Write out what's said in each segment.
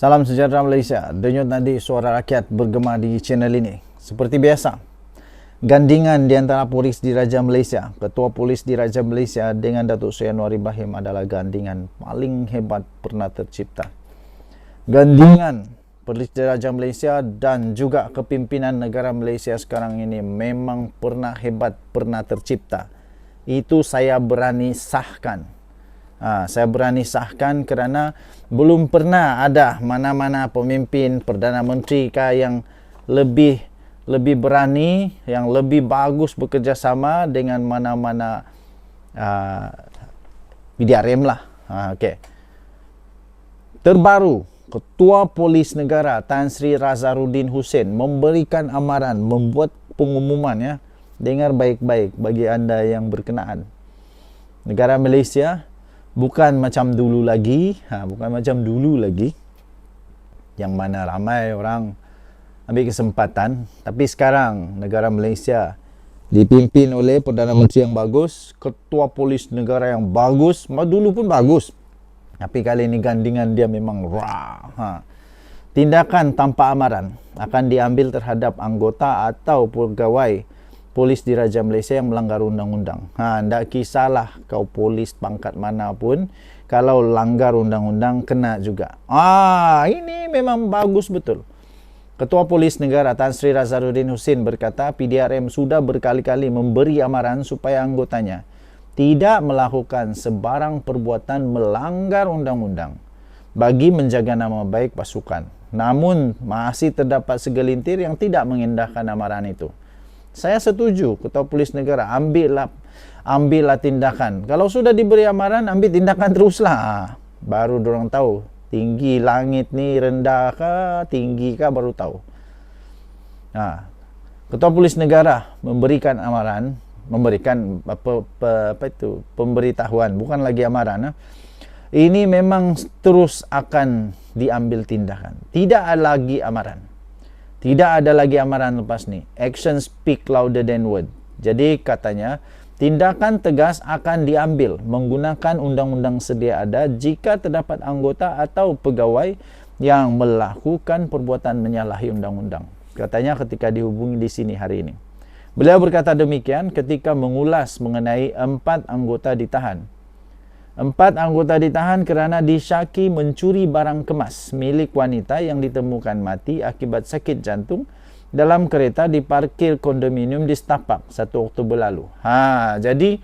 Salam sejahtera Malaysia. Denyut nadi suara rakyat bergema di channel ini. Seperti biasa, gandingan di antara polis Diraja Malaysia, Ketua Polis Diraja Malaysia dengan Datuk Seri Anwar Ibrahim adalah gandingan paling hebat pernah tercipta. Gandingan Polis Diraja Malaysia dan juga kepimpinan negara Malaysia sekarang ini memang pernah hebat, pernah tercipta. Itu saya berani sahkan. Saya berani sahkan kerana belum pernah ada mana-mana pemimpin Perdana Menteri yang lebih berani, yang lebih bagus bekerjasama dengan mana-mana PDRM lah. Okay. Terbaru, Ketua Polis Negara Tan Sri Razaruddin Hussein memberikan amaran, membuat pengumuman, ya. Dengar baik-baik bagi anda yang berkenaan. Negara Malaysia bukan macam dulu lagi, yang mana ramai orang ambil kesempatan. Tapi sekarang negara Malaysia dipimpin oleh Perdana Menteri yang bagus, Ketua Polis Negara yang bagus. Dulu pun bagus, tapi kali ini gandingan dia memang tindakan tanpa amaran akan diambil terhadap anggota atau pegawai Polis Diraja Malaysia yang melanggar undang-undang. Tak kisahlah kau polis pangkat mana pun, kalau langgar undang-undang kena juga. Ini memang bagus betul. Ketua Polis Negara Tan Sri Razaruddin Hussein berkata PDRM sudah berkali-kali memberi amaran supaya anggotanya tidak melakukan sebarang perbuatan melanggar undang-undang bagi menjaga nama baik pasukan. Namun masih terdapat segelintir yang tidak mengendahkan amaran itu. Saya setuju, Ketua Polis Negara ambillah tindakan. Kalau sudah diberi amaran, ambil tindakan teruslah. Baru dorang tahu tinggi langit ni rendah kah, tinggi kah, baru tahu. Ketua Polis Negara memberikan amaran, memberikan pemberitahuan, bukan lagi amaran. Ini memang terus akan diambil tindakan. Tidak ada lagi amaran. Tidak ada lagi amaran lepas ni. Action speak louder than word. Jadi katanya, tindakan tegas akan diambil menggunakan undang-undang sedia ada jika terdapat anggota atau pegawai yang melakukan perbuatan menyalahi undang-undang. Katanya ketika dihubungi di sini hari ini. Beliau berkata demikian ketika mengulas mengenai 4 anggota ditahan. 4 anggota ditahan kerana disyaki mencuri barang kemas milik wanita yang ditemukan mati akibat sakit jantung dalam kereta di parkir kondominium di Setapak 1 Oktober lalu. Jadi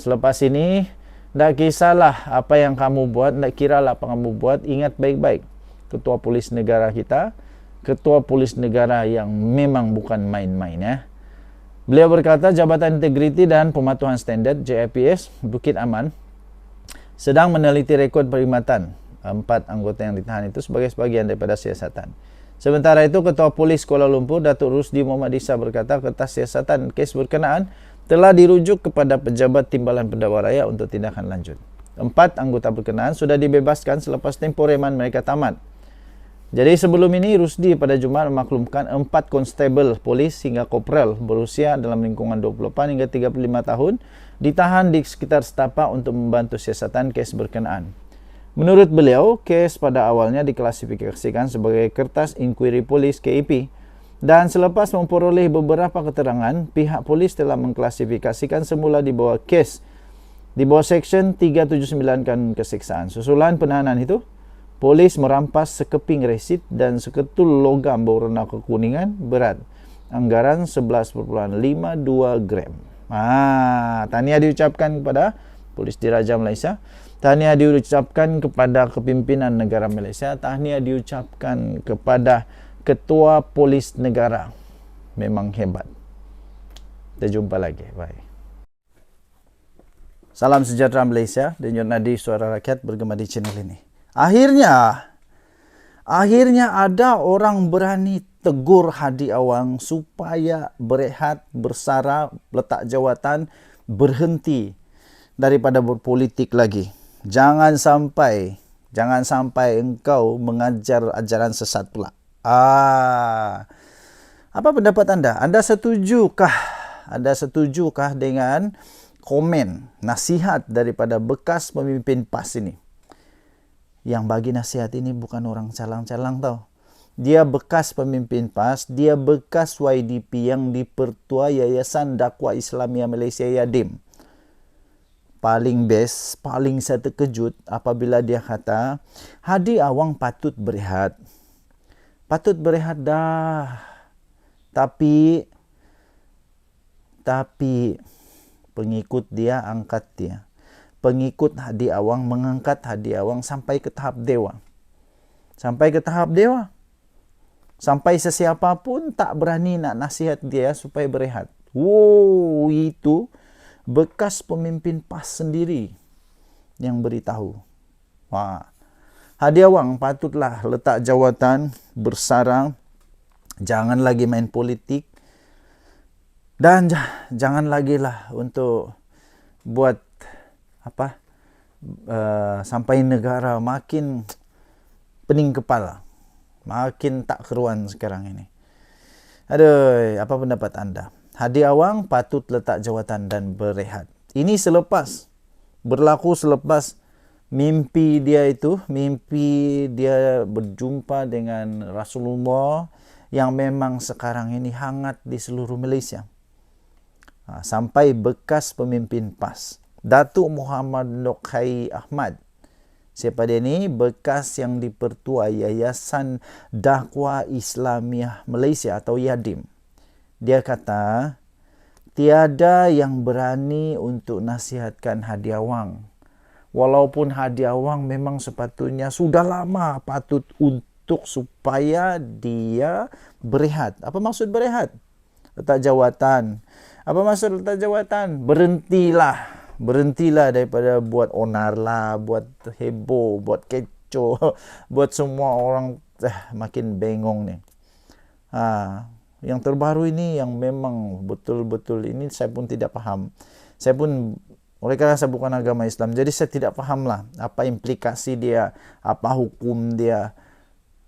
selepas ini tak kisahlah apa yang kamu buat, tak kiralah apa kamu buat, ingat baik-baik. Ketua Polis Negara kita, Ketua Polis Negara yang memang bukan main-main, ya. Beliau berkata Jabatan Integriti dan Pematuhan Standard JIPS Bukit Aman sedang meneliti rekod perkhidmatan 4 anggota yang ditahan itu sebagai sebahagian daripada siasatan. Sementara itu, Ketua Polis Kuala Lumpur Datuk Rusdi Muhammad Isa berkata kertas siasatan kes berkenaan telah dirujuk kepada Pejabat Timbalan Pendakwa Raya untuk tindakan lanjut. 4 anggota berkenaan sudah dibebaskan selepas tempoh reman mereka tamat. Jadi sebelum ini Rusdi pada Jumaat memaklumkan 4 konstabel polis hingga kopral berusia dalam lingkungan 28 hingga 35 tahun ditahan di sekitar Setapak untuk membantu siasatan kes berkenaan. Menurut beliau, kes pada awalnya diklasifikasikan sebagai kertas inkuiri polis KIP dan selepas memperoleh beberapa keterangan, pihak polis telah mengklasifikasikan semula di bawah Seksyen 379 Kanun Keseksaan. Susulan penahanan itu, polis merampas sekeping resit dan seketul logam berwarna kekuningan berat anggaran 11.52 gram. Tahniah diucapkan kepada Polis Diraja Malaysia. Tahniah diucapkan kepada kepimpinan negara Malaysia. Tahniah diucapkan kepada Ketua Polis Negara. Memang hebat. Kita jumpa lagi. Bye. Salam sejahtera Malaysia. Denyut nadi suara rakyat bergema di channel ini. Akhirnya ada orang berani tegur Hadi Awang supaya berehat, bersara, letak jawatan, berhenti daripada berpolitik lagi. Jangan sampai engkau mengajar ajaran sesat pula. Apa pendapat anda? Anda setujukah dengan komen, nasihat daripada bekas pemimpin PAS ini? Yang bagi nasihat ini bukan orang calang-calang tau. Dia bekas pemimpin PAS, dia bekas YDP yang dipertua Yayasan Dakwah Islamia Malaysia Yadim. Paling best, paling saya terkejut apabila dia kata, Hadi Awang patut berehat. Patut berehat dah. Tapi pengikut dia angkat dia. Pengikut Hadi Awang mengangkat Hadi Awang sampai ke tahap dewa. Sampai ke tahap dewa. Sampai sesiapa pun tak berani nak nasihat dia supaya berehat. Wow, itu bekas pemimpin PAS sendiri yang beritahu. Wah, Hadi Awang patutlah letak jawatan, bersarang, jangan lagi main politik, dan jangan lagi lah untuk buat sampai negara makin pening kepala, makin tak keruan sekarang ini. Aduh, apa pendapat anda? Hadi Awang patut letak jawatan dan berehat. Ini berlaku selepas mimpi dia berjumpa dengan Rasulullah yang memang sekarang ini hangat di seluruh Malaysia. Sampai bekas pemimpin PAS, Datuk Muhammad Nokai Ahmad. Siapa dia ni? Bekas yang dipertua Yayasan Dakwah Islamiah Malaysia atau Yadim. Dia kata, tiada yang berani untuk nasihatkan Hadi Awang. Walaupun Hadi Awang memang sepatutnya sudah lama patut untuk supaya dia berehat. Apa maksud berehat? Letak jawatan. Apa maksud letak jawatan? Berhentilah daripada buat onar lah, buat heboh, buat kecoh, buat semua orang makin bengong ni. Yang terbaru ini yang memang betul-betul ini saya pun tidak faham. Oleh kerana saya bukan agama Islam, jadi saya tidak fahamlah apa implikasi dia, apa hukum dia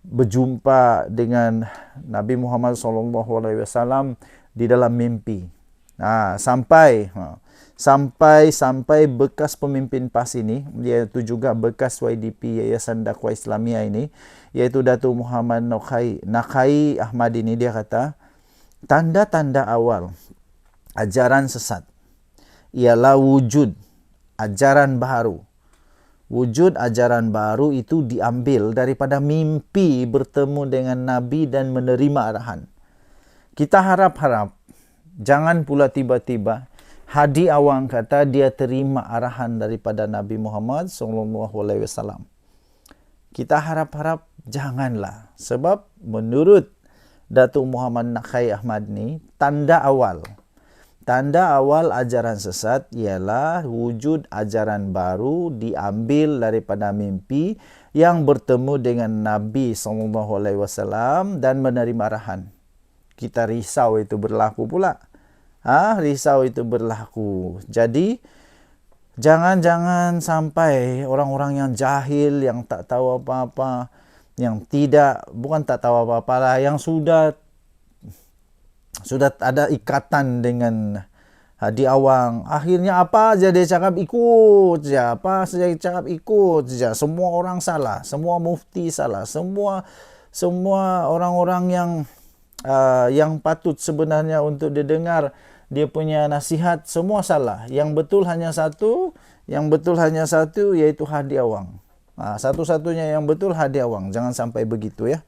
berjumpa dengan Nabi Muhammad SAW di dalam mimpi. Sampai bekas pemimpin PAS ini, iaitu juga bekas YDP Yayasan Dakwah Islamia ini, yaitu Datuk Muhammad Nakai Ahmad ini, dia kata, tanda-tanda awal ajaran sesat ialah wujud ajaran baru. Wujud ajaran baru itu diambil daripada mimpi bertemu dengan Nabi dan menerima arahan. Kita harap-harap jangan pula tiba-tiba Hadi Awang kata dia terima arahan daripada Nabi Muhammad SAW. Kita harap-harap janganlah. Sebab menurut Datuk Muhammad Nakai Ahmad ni, tanda awal ajaran sesat ialah wujud ajaran baru diambil daripada mimpi yang bertemu dengan Nabi SAW dan menerima arahan. Kita risau itu berlaku pula. Risau itu berlaku. Jadi jangan sampai orang-orang yang jahil, yang tak tahu apa-apa, yang bukan tak tahu apa-apa lah, yang sudah ada ikatan dengan Hadi Awang, akhirnya apa aja dia cakap ikut je, apa saja dia cakap ikut je. Semua orang salah, semua mufti salah, semua orang-orang yang patut sebenarnya untuk didengar dia punya nasihat semua salah. Yang betul hanya satu, iaitu Hadi Awang. Satu-satunya yang betul Hadi Awang. Jangan sampai begitu ya.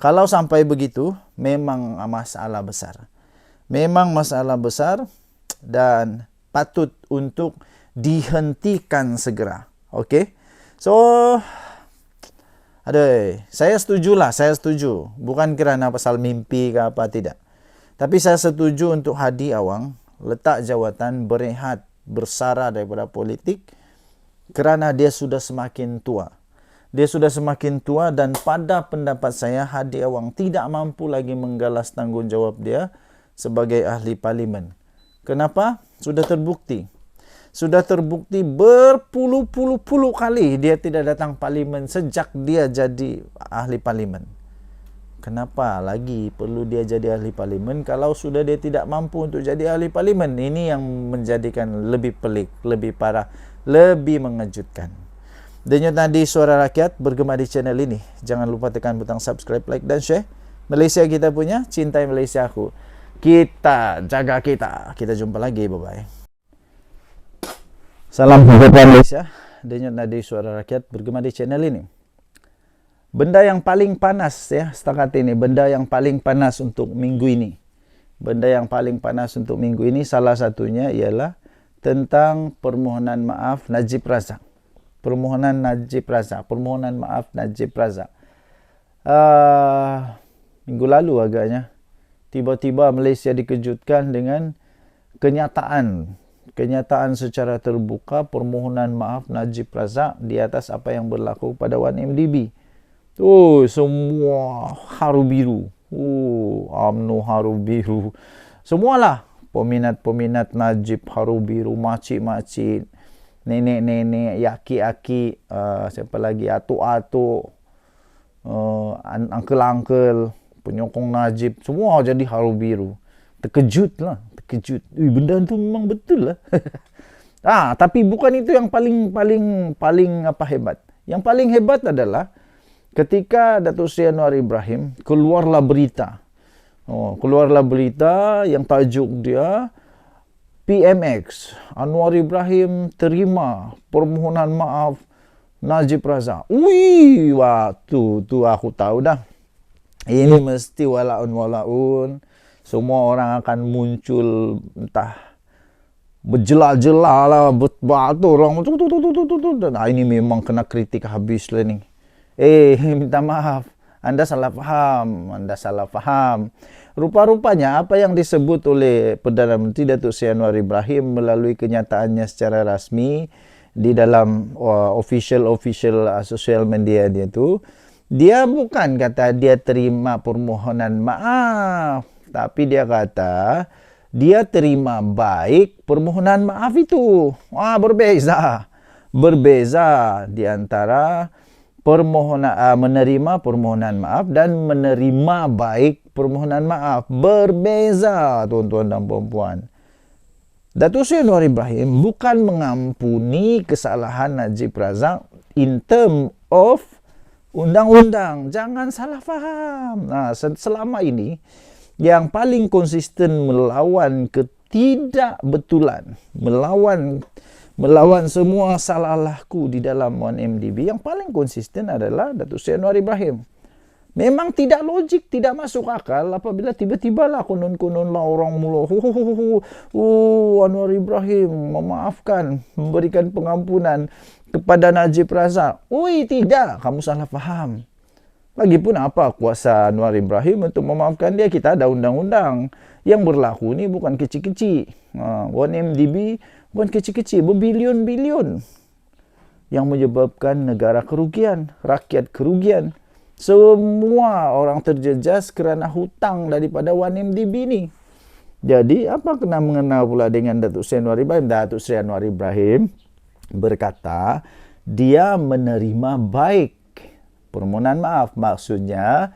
Kalau sampai begitu, memang masalah besar. Memang masalah besar dan patut untuk dihentikan segera. Okey. So, saya setuju. Bukan kerana pasal mimpi ke apa, tidak. Tapi saya setuju untuk Hadi Awang letak jawatan, berehat, bersara daripada politik kerana dia sudah semakin tua. Dia sudah semakin tua dan pada pendapat saya Hadi Awang tidak mampu lagi menggalas tanggungjawab dia sebagai ahli parlimen. Kenapa? Sudah terbukti berpuluh-puluh kali dia tidak datang parlimen sejak dia jadi ahli parlimen. Kenapa lagi perlu dia jadi ahli parlimen kalau sudah dia tidak mampu untuk jadi ahli parlimen? Ini yang menjadikan lebih pelik, lebih parah, lebih mengejutkan. Denyut nadi suara rakyat bergema di channel ini. Jangan lupa tekan butang subscribe, like dan share. Malaysia kita punya, cintai Malaysia aku. Kita jaga kita. Kita jumpa lagi, bye bye. Salam sejahtera Malaysia. Denyut nadi suara rakyat bergema di channel ini. Benda yang paling panas ya setakat ini, benda yang paling panas untuk minggu ini. Benda yang paling panas untuk minggu ini salah satunya ialah tentang permohonan maaf Najib Razak. Permohonan maaf Najib Razak. Minggu lalu agaknya tiba-tiba Malaysia dikejutkan dengan kenyataan secara terbuka permohonan maaf Najib Razak di atas apa yang berlaku pada 1MDB. Semua haru biru. UMNO haru biru. Semualah peminat-peminat Najib haru biru, makcik-makcik, nenek-nenek, yaki-yaki, siapa lagi, atuk-atuk, uncle-uncle, penyokong Najib, semua jadi haru biru. Terkejut. Benda tu memang betul lah. Tapi bukan itu yang paling hebat. Yang paling hebat adalah ketika Datuk Seri Anwar Ibrahim keluarlah berita yang tajuk dia PMX, Anwar Ibrahim terima permohonan maaf Najib Razak. Tu aku tahu dah. Ini mesti walaun. Semua orang akan muncul entah berjelah-jelah lah, batu orang. Ini memang kena kritik habis lah ni. Minta maaf. Anda salah faham. Rupa-rupanya apa yang disebut oleh Perdana Menteri Datuk Seri Anwar Ibrahim melalui kenyataannya secara rasmi di dalam official social media dia tu, dia bukan kata dia terima permohonan maaf, tapi dia kata dia terima baik permohonan maaf itu. Berbeza di antara menerima permohonan maaf dan menerima baik permohonan maaf. Berbeza, tuan-tuan dan puan-puan. Datuk Seri Anwar Ibrahim bukan mengampuni kesalahan Najib Razak in term of undang-undang. Jangan salah faham. Selama ini yang paling konsisten melawan ketidakbetulan, melawan semua salah-salahku di dalam 1MDB, yang paling konsisten adalah Datuk Seri Anwar Ibrahim. Memang tidak logik, tidak masuk akal apabila tiba-tiba lah konon-konon lah orang mula Anwar Ibrahim memaafkan, memberikan pengampunan kepada Najib Razak. Tidak, kamu salah faham. Lagipun apa kuasa Anwar Ibrahim untuk memaafkan dia? Kita ada undang-undang yang berlaku ni bukan kecil-kecil. 1MDB bukan kecil-kecil, berbilion-bilion yang menyebabkan negara kerugian, rakyat kerugian. Semua orang terjejas kerana hutang daripada 1MDB ni. Jadi apa kena mengenal pula dengan Datuk Seri Anwar Ibrahim? Datuk Seri Anwar Ibrahim berkata dia menerima baik permohonan maaf. Maksudnya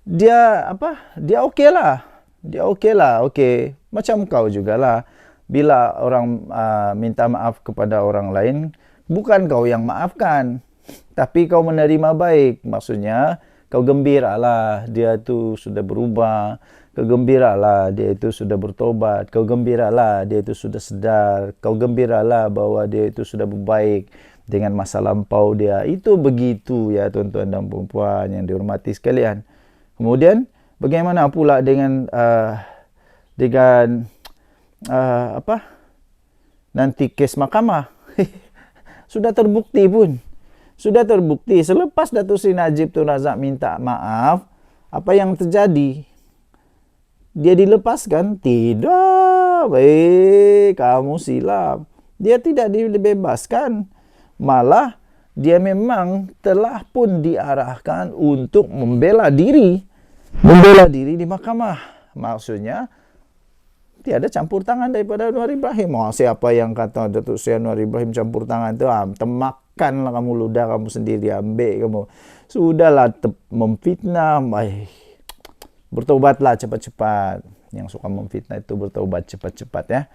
dia okey lah. Okey. Macam kau jugalah. Bila orang minta maaf kepada orang lain, bukan kau yang maafkan, tapi kau menerima baik. Maksudnya kau gembiralah dia tu sudah berubah. Kau gembiralah dia itu sudah bertobat. Kau gembiralah dia itu sudah sedar. Kau gembiralah bahwa dia itu sudah berbaik dengan masa lampau dia. Itu begitu ya tuan-tuan dan puan-puan yang dihormati sekalian. Kemudian bagaimana pula dengan nanti kes mahkamah? Sudah terbukti pun. Selepas Datuk Seri Najib Tun Razak minta maaf, apa yang terjadi? Dia dilepaskan? Tidak. Kamu silap. Dia tidak dibebaskan. Malah dia memang telah pun diarahkan untuk membela diri di mahkamah. Maksudnya tiada campur tangan daripada Anwar Ibrahim. Siapa yang kata Datuk Seri Anwar Ibrahim campur tangan tu? Temakanlah kamu, ludah kamu sendiri, ambil kamu. Sudahlah memfitnah. Bertobatlah cepat-cepat. Yang suka memfitnah itu bertobat cepat-cepat ya.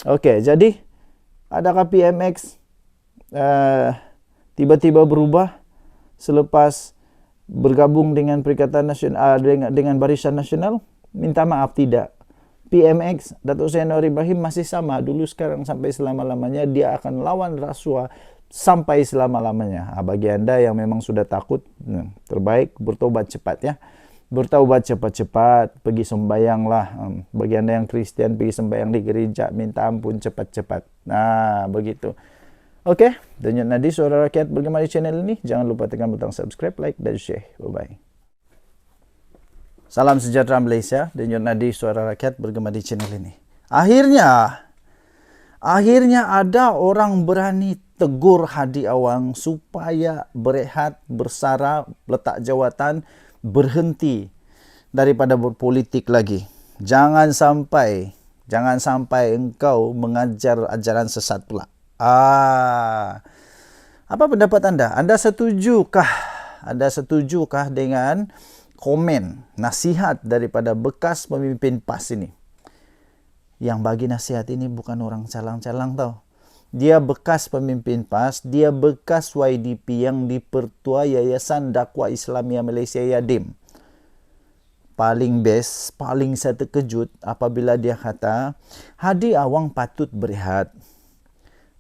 Okey, jadi adakah PMX tiba-tiba berubah selepas bergabung dengan Perikatan Nasional, dengan Barisan Nasional? Minta maaf, tidak. PMX, Datuk Seri Anwar Ibrahim masih sama dulu, sekarang, sampai selama-lamanya. Dia akan lawan rasuah sampai selama-lamanya. Bagi anda yang memang sudah takut, terbaik bertobat cepat ya. Bertaubat cepat-cepat, pergi sembahyanglah. Bagi anda yang Kristian, pergi sembahyang di gereja, minta ampun cepat-cepat. Nah, begitu. Oke, Denyut Nadi Suara Rakyat bergema di channel ini. Jangan lupa tekan butang subscribe, like, dan share. Bye-bye. Salam sejahtera Malaysia. Denyut Nadi Suara Rakyat bergema di channel ini. Akhirnya ada orang berani tegur Hadi Awang supaya berehat, bersara, letak jawatan, berhenti daripada berpolitik lagi. Jangan sampai engkau mengajar ajaran sesat pula. Apa pendapat anda? Anda setujukah dengan komen, nasihat daripada bekas pemimpin PAS ini? Yang bagi nasihat ini bukan orang calang-calang tau. Dia bekas pemimpin PAS, dia bekas YDP yang dipertua Yayasan Dakwah Islamiyah Malaysia Yadim. Paling best, paling saya terkejut apabila dia kata, Hadi Awang patut berehat.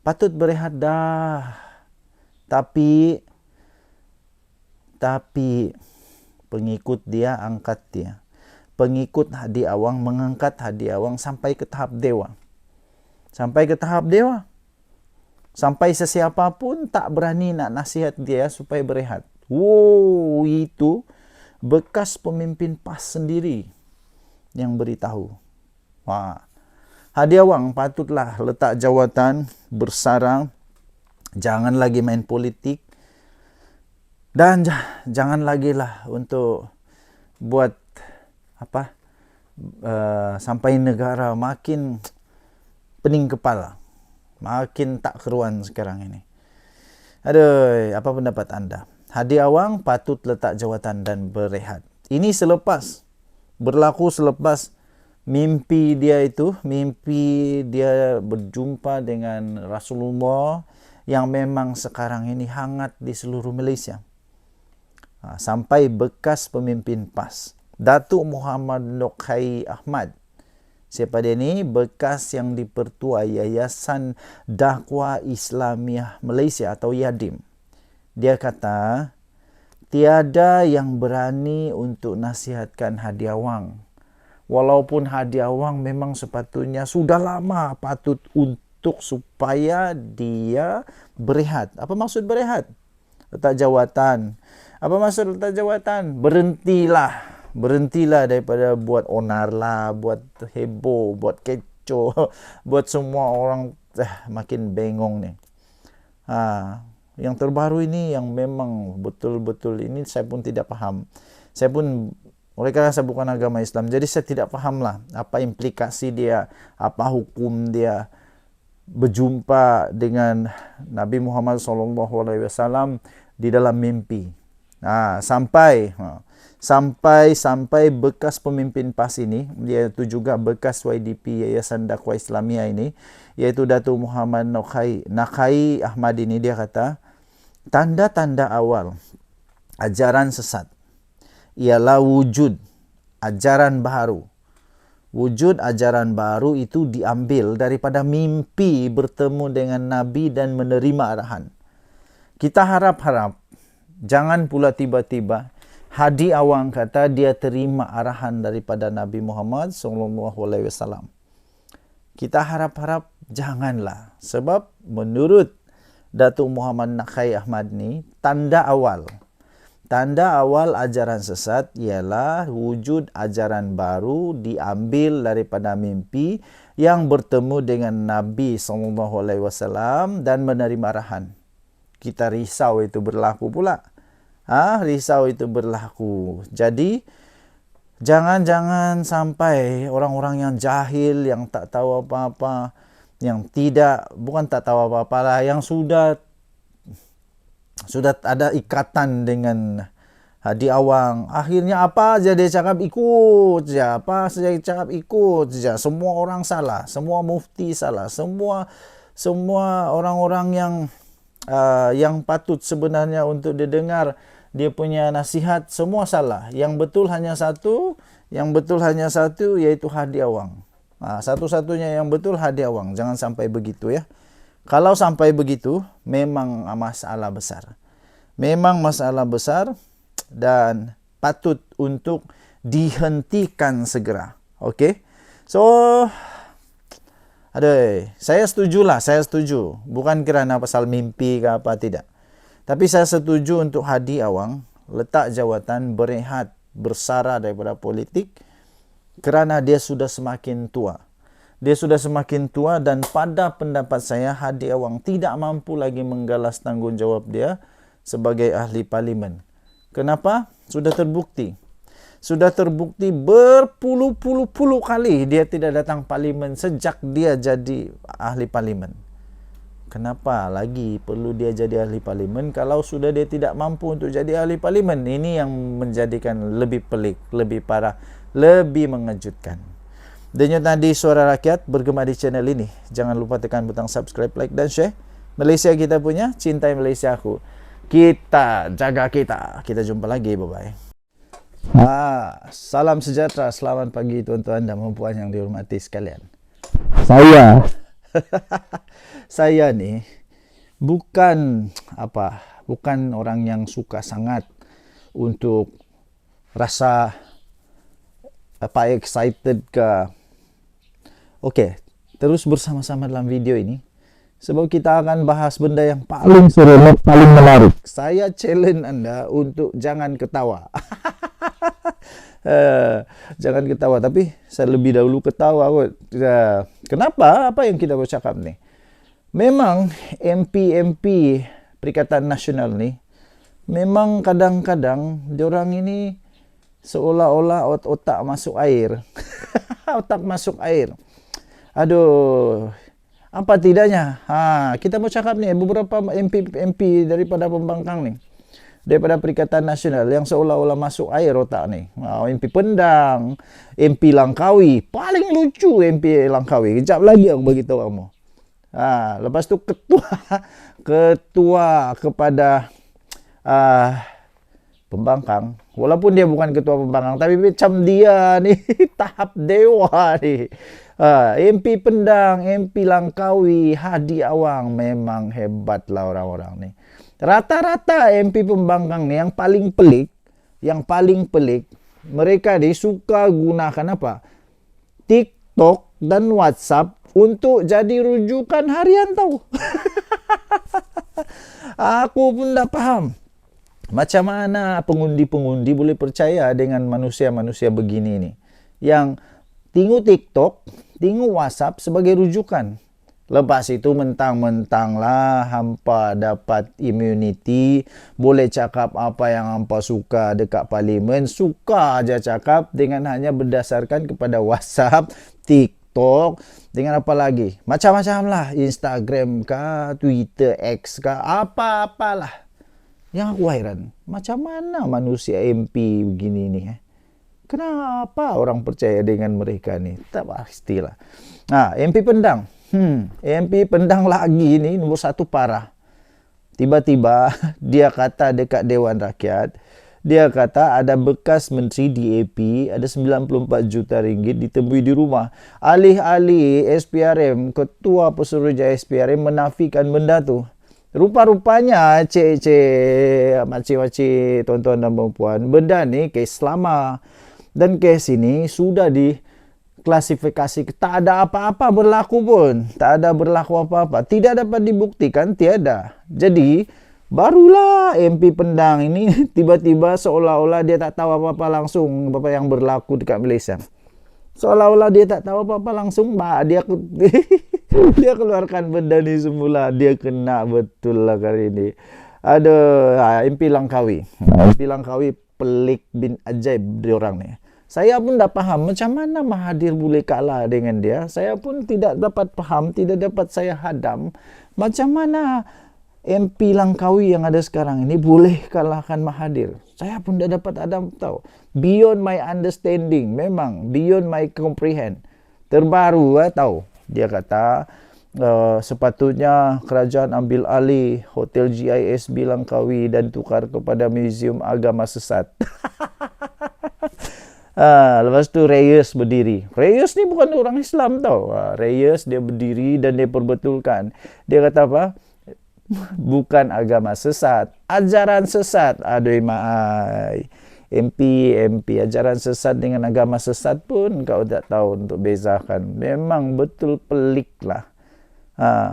Patut berehat dah. Tapi pengikut dia angkat dia. Pengikut Hadi Awang mengangkat Hadi Awang sampai ke tahap dewa. Sampai sesiapa pun tak berani nak nasihat dia supaya berehat. Wow, itu bekas pemimpin PAS sendiri yang beritahu. Wah, Hadi Awang patutlah letak jawatan, bersara, jangan lagi main politik, dan jangan lagi lah untuk buat sampai negara makin pening kepala. Makin tak keruan sekarang ini. Aduh, apa pendapat anda? Hadi Awang patut letak jawatan dan berehat. Ini berlaku selepas mimpi dia berjumpa dengan Rasulullah yang memang sekarang ini hangat di seluruh Malaysia. Sampai bekas pemimpin PAS, Datuk Muhammad Nokai Ahmad. Siapa dia ni? Bekas yang dipertua Yayasan Dakwah Islamiyah Malaysia atau Yadim. Dia kata, tiada yang berani untuk nasihatkan Hadi Awang. Walaupun Hadi Awang memang sepatutnya sudah lama patut untuk supaya dia berehat. Apa maksud berehat? Letak jawatan. Apa maksud letak jawatan? Berhentilah daripada buat onar lah, buat heboh, buat kecoh, buat semua orang makin bengong ni. Yang terbaru ini yang memang betul-betul ini saya pun tidak faham. Oleh kerana saya bukan agama Islam, jadi saya tidak fahamlah apa implikasi dia, apa hukum dia berjumpa dengan Nabi Muhammad SAW di dalam mimpi. Sampai bekas pemimpin PAS ini, iaitu juga bekas YDP Yayasan Dakwah Islamiyah ini, iaitu Datuk Muhammad Nakai Ahmad ini, dia kata, tanda-tanda awal ajaran sesat ialah wujud ajaran baru. Wujud ajaran baru itu diambil daripada mimpi bertemu dengan Nabi dan menerima arahan. Kita harap-harap jangan pula tiba-tiba Hadi Awang kata dia terima arahan daripada Nabi Muhammad SAW. Kita harap-harap janganlah. Sebab menurut Datuk Muhammad Nakai Ahmad ni, tanda awal ajaran sesat ialah wujud ajaran baru diambil daripada mimpi yang bertemu dengan Nabi SAW dan menerima arahan. Kita risau itu berlaku pula. Risau itu berlaku. Jadi jangan sampai orang-orang yang jahil, yang tak tahu apa-apa, yang bukan tak tahu apa-apa lah, yang sudah ada ikatan dengan Hadi Awang, akhirnya apa aja dia cakap ikut je, semua orang salah, semua mufti salah, semua orang-orang yang yang patut sebenarnya untuk didengar, dia punya nasihat, semua salah. Yang betul hanya satu, yaitu Hadi Awang. Satu-satunya yang betul Hadi Awang. Jangan sampai begitu ya. Kalau sampai begitu, memang masalah besar. Memang masalah besar dan patut untuk dihentikan segera. Okey? So, saya setuju. Bukan kerana pasal mimpi ke apa, tidak. Tapi saya setuju untuk Hadi Awang letak jawatan, berehat, bersara daripada politik kerana dia sudah semakin tua. Dia sudah semakin tua dan pada pendapat saya Hadi Awang tidak mampu lagi menggalas tanggungjawab dia sebagai ahli parlimen. Kenapa? Sudah terbukti berpuluh-puluh kali dia tidak datang parlimen sejak dia jadi ahli parlimen. Kenapa lagi perlu dia jadi ahli parlimen kalau sudah dia tidak mampu untuk jadi ahli parlimen? Ini yang menjadikan lebih pelik, lebih parah, lebih mengejutkan. Denyut nadi suara rakyat bergema di channel ini. Jangan lupa tekan butang subscribe, like dan share. Malaysia kita punya, cintai Malaysia aku. Kita jaga kita. Kita jumpa lagi, bye-bye. Salam sejahtera, selamat pagi tuan-tuan dan puan yang dihormati sekalian. Saya ni bukan orang yang suka sangat untuk rasa excited ke. Okey, terus bersama-sama dalam video ini sebab kita akan bahas benda yang paling seronok, paling menarik. Saya challenge anda untuk jangan ketawa. Jangan ketawa, tapi saya lebih dahulu ketawa kot. Kenapa? Apa yang kita bercakap ni? Memang MP Perikatan Nasional ni memang kadang-kadang diorang ini seolah-olah otak masuk air. Otak masuk air. Aduh, apa tidaknya? Kita mau cakap ni beberapa MP daripada pembangkang ni, daripada Perikatan Nasional yang seolah-olah masuk air otak ni. MP Pendang, MP Langkawi, paling lucu MP Langkawi. Kejap lagi aku beritahu kamu. Lepas tu ketua kepada pembangkang, walaupun dia bukan ketua pembangkang, tapi macam dia ni tahap dewa ni. MP Pendang, MP Langkawi, Hadi Awang, memang hebatlah orang-orang ni. Rata-rata MP pembangkang ni yang paling pelik, mereka ni suka gunakan apa? TikTok dan WhatsApp untuk jadi rujukan harian tahu. Aku pun tak faham. Macam mana pengundi-pengundi boleh percaya dengan manusia-manusia begini ni, yang tengok TikTok, tengok WhatsApp sebagai rujukan. Lepas itu mentang-mentanglah hampa dapat immunity, boleh cakap apa yang hampa suka dekat parlimen, suka aja cakap dengan hanya berdasarkan kepada WhatsApp, TikTok, dengan apa lagi? Macam-macam lah, Instagram kah, Twitter, X kah, apa-apalah. Yang aku heran, macam mana manusia MP begini ni? Kenapa orang percaya dengan mereka ni? Tak pastilah. MP Pendang. MP Pendang lagi ni nombor satu parah. Tiba-tiba dia kata dekat Dewan Rakyat, dia kata ada bekas menteri DAP ada 94 juta ringgit ditemui di rumah. Alih-alih SPRM, ketua Pesuruhjaya SPRM menafikan benda tu. Rupa-rupanya makcik-makcik, tuan-tuan dan puan, benda ni kes lama. Dan kes ini sudah diklasifikasi, tak ada apa-apa berlaku pun. Tak ada berlaku apa-apa. Tidak dapat dibuktikan, tiada. Jadi, barulah MP Pendang ini tiba-tiba seolah-olah dia tak tahu apa-apa langsung apa yang berlaku dekat Malaysia. Seolah-olah dia tak tahu apa-apa langsung, dia keluarkan benda ni semula. Dia kena betul lah kali ini. MP Langkawi. MP Langkawi pelik bin ajaib diorang ni. Saya pun tak faham macam mana Mahathir boleh kalah dengan dia. Saya pun tidak dapat faham, tidak dapat saya hadam macam mana MP Langkawi yang ada sekarang ini boleh kalahkan Mahathir. Saya pun tidak dapat hadam tahu. Beyond my understanding, memang beyond my comprehend. Terbaru tahu. Dia kata Sepatutnya kerajaan ambil alih Hotel GISB Langkawi dan tukar kepada Museum Agama Sesat. Lepas tu Reyes berdiri. Reyes ni bukan orang Islam tau. Reyes dia berdiri dan dia perbetulkan. Dia kata apa? Bukan agama sesat, ajaran sesat. Aduh maai. MP ajaran sesat dengan agama sesat pun kau tak tahu untuk bezakan. Memang betul pelik lah.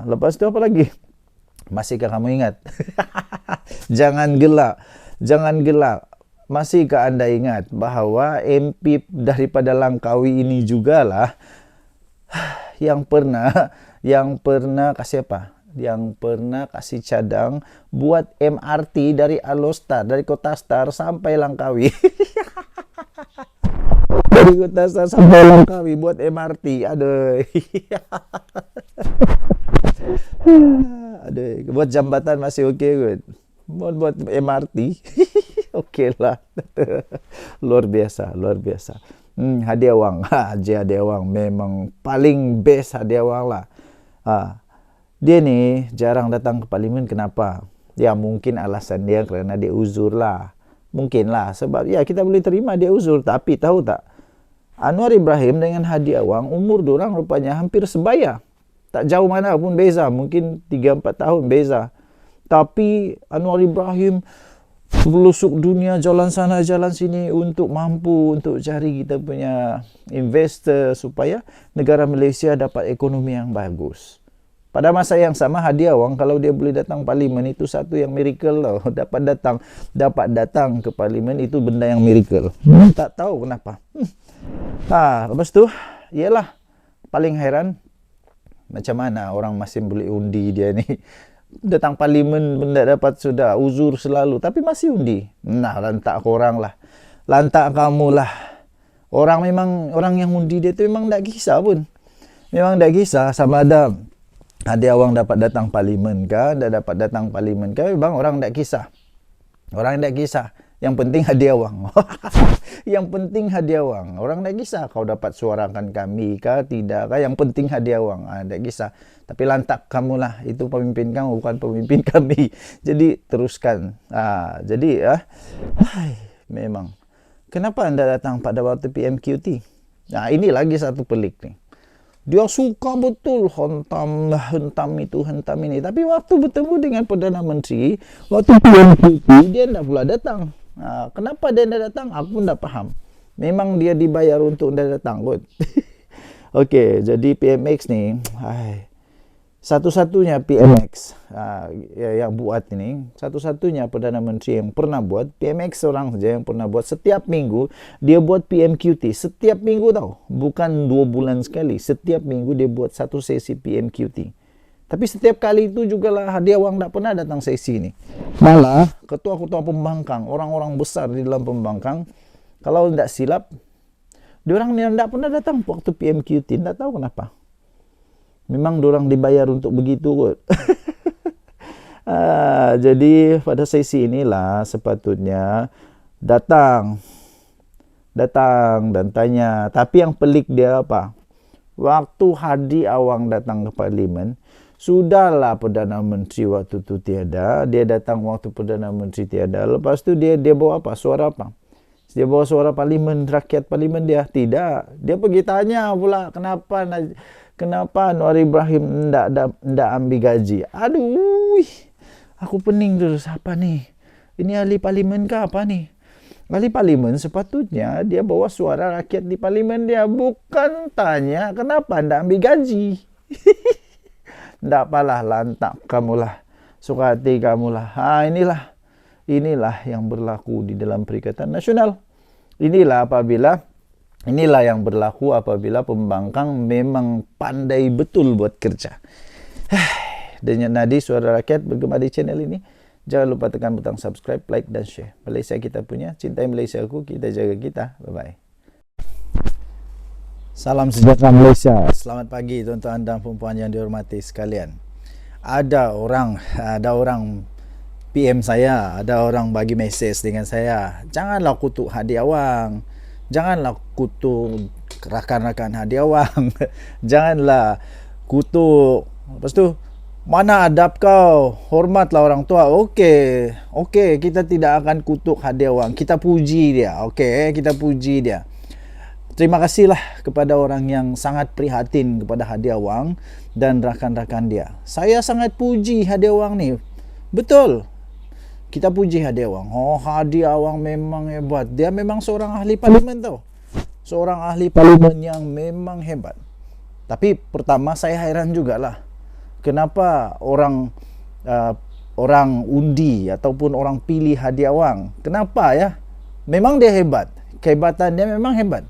Lepas tu apa lagi? Masihkah kamu ingat? Jangan gelak. Masihkah anda ingat bahawa MP daripada Langkawi ini jugalah yang pernah kasih apa? Yang pernah kasih cadang buat MRT dari Alostar, dari Kota Star sampai Langkawi. Dari Kota Star sampai Langkawi buat MRT. Aduh. Aduh, buat jambatan masih okey kot. Buat MRT. Okey lah. Luar biasa. Hadiah wang. Haji Hadiah Wang memang paling best Hadiah Wang lah. Dia ni jarang datang ke parlimen. Kenapa? Ya mungkin alasan dia kerana dia uzur lah. Mungkin lah. Sebab ya kita boleh terima dia uzur. Tapi tahu tak? Anwar Ibrahim dengan Hadiah Wang umur diorang rupanya hampir sebaya. Tak jauh mana pun beza. Mungkin 3-4 tahun beza. Tapi Anwar Ibrahim melusuk dunia jalan sana jalan sini untuk mampu untuk cari kita punya investor supaya negara Malaysia dapat ekonomi yang bagus. Pada masa yang sama Hadiah Wang kalau dia boleh datang parlimen itu satu yang miracle tau. Dapat datang ke parlimen itu benda yang miracle. Tak tahu kenapa. Lepas tu ialah paling heran macam mana orang masih boleh undi dia ni. Datang parlimen benda dapat sudah uzur selalu tapi masih undi. Nah, lantak korang lah. Lantak kamu lah. Orang yang undi dia tu memang tak kisah pun. Memang tak kisah sama ada Hadiah Wang dapat datang parlimen ke, tak dapat datang parlimen ke, memang orang tak kisah. Orang tak kisah. Yang penting Hadiah Wang. Yang penting Hadiah Wang. Orang tak kisah kau dapat suarakan kami ke tidak ke, yang penting Hadiah Wang. Tak kisah. Tapi lantak kamulah, itu pemimpin kamu bukan pemimpin kami. Jadi teruskan. Memang. Kenapa anda datang pada waktu PMQT? Ini lagi satu pelik ni. Dia suka betul hentam itu, hentam ini. Tapi waktu bertemu dengan Perdana Menteri, waktu PMQT, dia tidak pula datang. Kenapa dia tidak datang? Aku pun tak faham. Memang dia dibayar untuk tidak datang kot. Okey, jadi PMX ni, satu-satunya PMX yang buat ini, satu-satunya Perdana Menteri yang pernah buat, PMX seorang saja yang pernah buat. Setiap minggu dia buat PMQT, setiap minggu tau, bukan 2 bulan sekali, setiap minggu dia buat satu sesi PMQT. Tapi setiap kali itu jugalah Hadiah Wang tak pernah datang sesi ni. Malah ketua-ketua pembangkang, orang-orang besar di dalam pembangkang, kalau tidak silap, diorang ni tidak pernah datang waktu PMQT, tidak tahu kenapa. Memang diorang dibayar untuk begitu kot. Jadi pada sesi inilah sepatutnya datang dan tanya. Tapi yang pelik dia apa? Waktu Hadiah Wang datang ke parlimen, sudahlah Perdana Menteri waktu tu tiada. Dia datang waktu Perdana Menteri tiada. Lepas tu dia bawa apa? Suara apa? Dia bawa suara parlimen, rakyat parlimen dia. Tidak. Dia pergi tanya pula kenapa Anwar Ibrahim ndak ambil gaji. Aduh, aku pening terus. Apa ni? Ini ahli parlimen ke apa ni? Ahli parlimen sepatutnya dia bawa suara rakyat di parlimen dia. Bukan tanya kenapa ndak ambil gaji. Ndak apalah, lantak kamulah. Suka hati kamulah. Inilah yang berlaku di dalam Perikatan Nasional. Inilah yang berlaku apabila pembangkang memang pandai betul buat kerja. Denyut nadi suara rakyat bergema di channel ini. Jangan lupa tekan butang subscribe, like dan share. Malaysia kita punya, cintai Malaysia aku, kita jaga kita. Bye-bye. Salam sejahtera Malaysia. Selamat pagi tuan-tuan dan puan-puan yang dihormati sekalian. Ada orang PM saya, ada orang bagi mesej dengan saya. Janganlah kutuk Hadiah Wang. Janganlah kutuk rakan-rakan Hadiah Wang. Janganlah kutuk Lepas tu, mana adab kau? Hormatlah orang tua. Okey, kita tidak akan kutuk hadiah wang. Kita puji dia. Okey, kita puji dia. Terima kasihlah kepada orang yang sangat prihatin kepada hadiah wang dan rakan-rakan dia. Saya sangat puji hadiah wang ni. Betul. Kita puji hadiah wang. Oh, hadiah wang memang hebat. Dia memang seorang ahli parlimen tau. Seorang ahli parlimen yang memang hebat. Tapi pertama saya heran jugalah. Kenapa orang undi ataupun orang pilih hadiah wang? Kenapa ya? Memang dia hebat. Kehebatan dia memang hebat.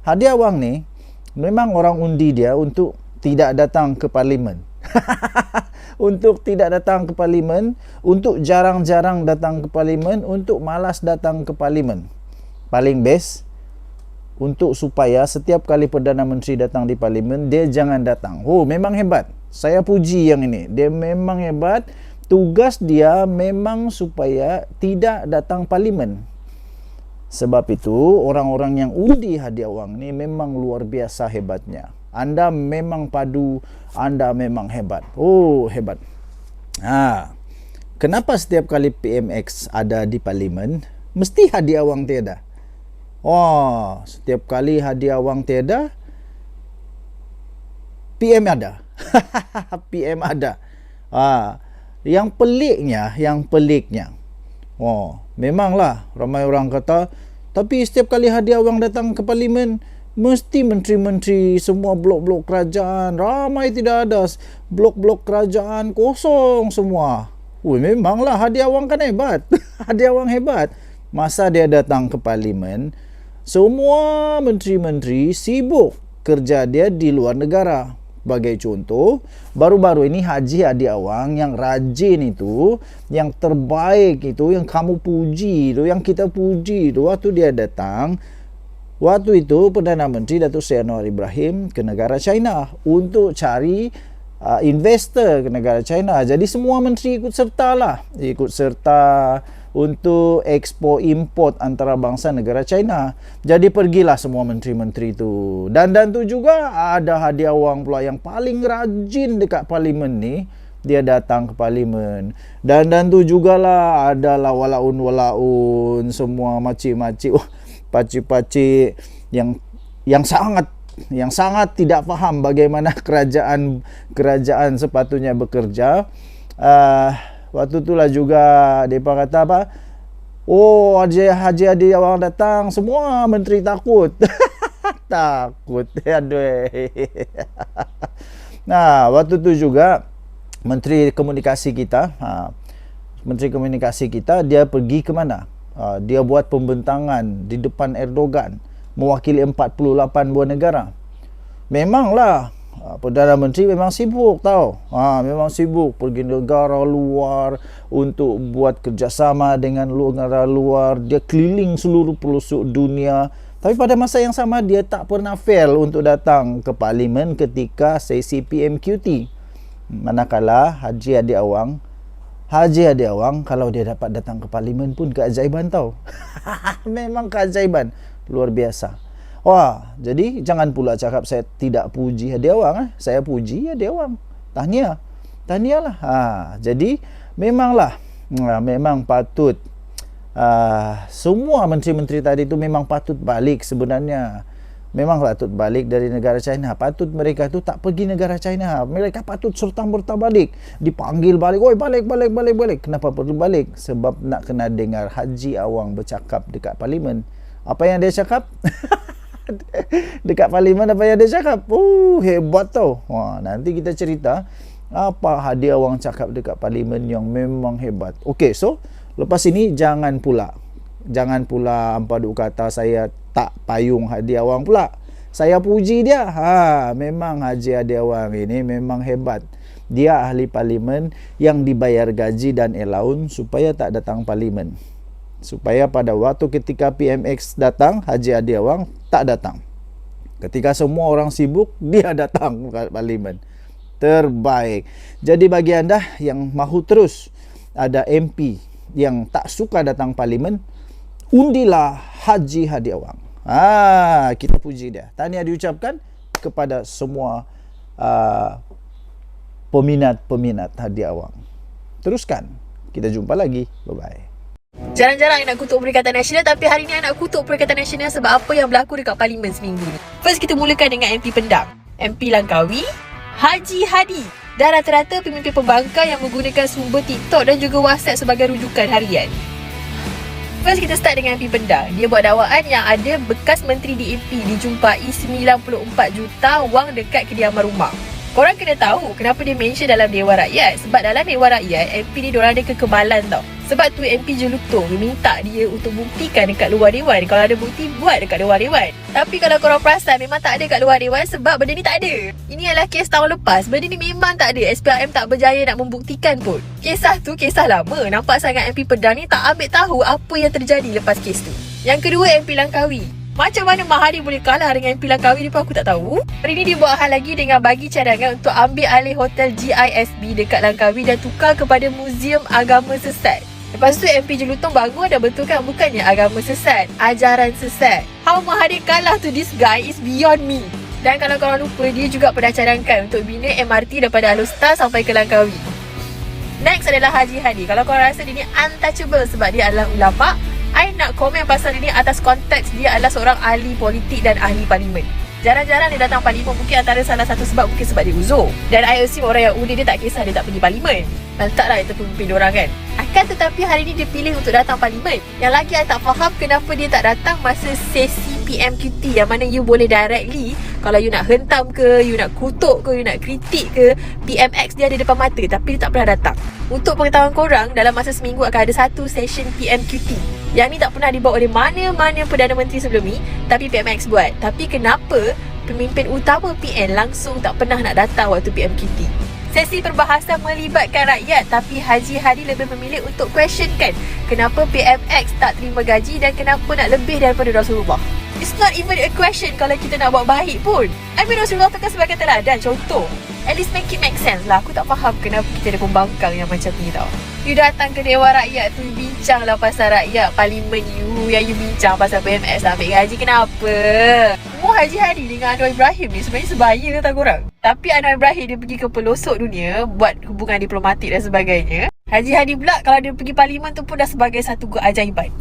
Hadiah wang ni memang orang undi dia untuk tidak datang ke parlimen. Untuk tidak datang ke parlimen, untuk jarang-jarang datang ke parlimen, untuk malas datang ke parlimen. Paling best untuk supaya setiap kali Perdana Menteri datang di parlimen, dia jangan datang. Oh, memang hebat. Saya puji yang ini. Dia memang hebat. Tugas dia memang supaya tidak datang parlimen. Sebab itu, orang-orang yang undi hadiah wang ni memang luar biasa hebatnya. Anda memang padu, anda memang hebat. Oh, hebat. Kenapa setiap kali PMX ada di parlimen, mesti hadiah wang tiada? Oh, setiap kali hadiah wang tiada, PM ada. PM ada. Yang peliknya. Oh, memanglah ramai orang kata, tapi setiap kali hadiah wang datang ke parlimen, mesti menteri-menteri semua blok-blok kerajaan ramai tidak ada, blok-blok kerajaan kosong semua. Memanglah hadiah wang kan hebat. Hadiah wang hebat. Masa dia datang ke parlimen, semua menteri-menteri sibuk kerja dia di luar negara. Sebagai contoh, baru-baru ini Haji Hadiah Wang yang rajin itu, yang terbaik itu, yang kamu puji itu, yang kita puji itu, waktu dia datang, waktu itu Perdana Menteri Datuk Seri Anwar Ibrahim ke negara China untuk cari investor ke negara China. Jadi semua menteri ikut serta untuk ekspor import antarabangsa negara China. Jadi pergilah semua menteri-menteri itu. Dan tu juga ada hadiah wang pula yang paling rajin dekat parlimen ni. Dia datang ke parlimen. Dan tu jugalah adalah walaun semua makcik-makcik, pakcik-pakcik yang sangat tidak faham bagaimana kerajaan sepatutnya bekerja. Waktu itulah juga mereka kata apa? Oh, Haji Hadiah Wang datang, semua menteri takut. Takut. Aduh. Nah, waktu itu juga Menteri Komunikasi kita, dia pergi ke mana? Dia buat pembentangan di depan Erdogan, mewakili 48 buah negara. Memanglah Perdana Menteri memang sibuk tau. Memang sibuk pergi negara luar untuk buat kerjasama dengan negara luar. Dia keliling seluruh pelosok dunia. Tapi pada masa yang sama dia tak pernah fail untuk datang ke parlimen ketika sesi PMQT. Manakala Haji Hadiah Wang kalau dia dapat datang ke parlimen pun keajaiban tau. Memang keajaiban. Luar biasa. Wah, jadi jangan pula cakap saya tidak puji Hadiah Wang. Saya puji Hadiah Wang. Tahniahlah. Jadi memang patut. Semua menteri-menteri tadi itu memang patut balik sebenarnya. Memang patut balik dari negara China. Patut mereka tu tak pergi negara China. Mereka patut serta-merta balik. Dipanggil balik. Oi, balik. Kenapa perlu balik? Sebab nak kena dengar Haji Awang bercakap dekat parlimen. Apa yang dia cakap? Dekat parlimen apa yang dia cakap? Hebat tau. Nanti kita cerita apa Hadiah Wang cakap dekat parlimen yang memang hebat. Okey, so lepas ini jangan pula ampadu kata saya tak payung Hadiah Wang pula. Saya puji dia. Memang Haji Hadiah Wang ini memang hebat. Dia ahli parlimen yang dibayar gaji dan allowance supaya tak datang parlimen. Supaya pada waktu ketika PMX datang, Haji Hadiah Wang tak datang. Ketika semua orang sibuk, dia datang ke parlimen. Terbaik. Jadi bagi anda yang mahu terus ada MP yang tak suka datang parlimen, undilah Haji Hadiah Wang. Kita puji dia. Tahniah diucapkan kepada semua peminat-peminat Hadi Awang. Teruskan. Kita jumpa lagi. Bye-bye. Jarang-jarang nak kutuk Perikatan Nasional, tapi hari ni nak kutuk Perikatan Nasional sebab apa yang berlaku dekat Parlimen seminggu ni. First, kita mulakan dengan MP Pendang, MP Langkawi, Haji Hadi dan rata-rata pemimpin pembangkang yang menggunakan sumber TikTok dan juga WhatsApp sebagai rujukan harian. First, kita start dengan MP Pendang. Dia buat dakwaan yang ada bekas Menteri DAP dijumpai 94 juta wang dekat kediaman rumah. Korang kena tahu kenapa dia mention dalam Dewan Rakyat. Sebab dalam Dewan Rakyat, MP ni diorang ada kekebalan tau. Sebab tu MP Jelutong minta dia untuk buktikan dekat luar Dewan. Kalau ada bukti, buat dekat luar Dewan. Tapi kalau korang perasan, memang tak ada kat luar Dewan sebab benda ni tak ada. Ini adalah kes tahun lepas. Benda ni memang tak ada. SPRM tak berjaya nak membuktikan pun. Kisah tu kisah lama. Nampak sangat MP Pendang ni tak ambil tahu apa yang terjadi lepas kes tu. Yang kedua, MP Langkawi. Macam mana Mahathir boleh kalah dengan MP Langkawi ni pun aku tak tahu. Hari ni dia buat hal lagi dengan bagi cadangan untuk ambil alih hotel GISB dekat Langkawi dan tukar kepada Muzium Agama Sesat. Lepas tu MP Jelutong bangun dan betulkan bukannya agama sesat, ajaran sesat. How Mahathir kalah to this guy is beyond me. Dan kalau korang lupa, dia juga pernah cadangkan untuk bina MRT daripada Alustar sampai ke Langkawi. Next adalah Haji Hadi. Kalau korang rasa dia ni untouchable sebab dia adalah ulama', I nak komen pasal dia ni atas konteks dia adalah seorang ahli politik dan ahli parlimen. Jarang-jarang dia datang parlimen, mungkin antara salah satu sebab mungkin sebab dia uzur. Dan I assume orang yang undi dia tak kisah dia tak pergi parlimen. Letaklah itu pemimpin diorang kan. Akan tetapi hari ni dia pilih untuk datang parlimen. Yang lagi I tak faham kenapa dia tak datang masa sesi PMQT yang mana you boleh directly, kalau you nak hentam ke, you nak kutuk ke, you nak kritik ke, PMX dia ada depan mata tapi dia tak pernah datang. Untuk pengetahuan korang, dalam masa seminggu akan ada satu session PMQT. Yang ni tak pernah dibuat oleh mana-mana Perdana Menteri sebelum ni, tapi PMX buat. Tapi kenapa pemimpin utama PN langsung tak pernah nak datang waktu PMQT? Sesi perbahasan melibatkan rakyat, tapi Haji Hadi lebih memilih untuk questionkan kenapa PMX tak terima gaji dan kenapa nak lebih daripada Rasulullah. It's not even a question kalau kita nak buat baik pun. I mean Rasulullah tu kan sebagai teladan, contoh. At least make it make sense lah. Aku tak faham kenapa kita ada pembangkang yang macam ni tau. You datang ke Dewan Rakyat tu, bincang lah pasal rakyat, parlimen you, yang you bincang pasal PMX lah ambil gaji, kenapa? Haji Hadi dengan Anwar Ibrahim ni sebenarnya sebaya tau korang. Tapi Anwar Ibrahim dia pergi ke pelosok dunia buat hubungan diplomatik dan sebagainya. Haji Hadi pula kalau dia pergi parlimen tu pun dah sebagai satu keajaiban.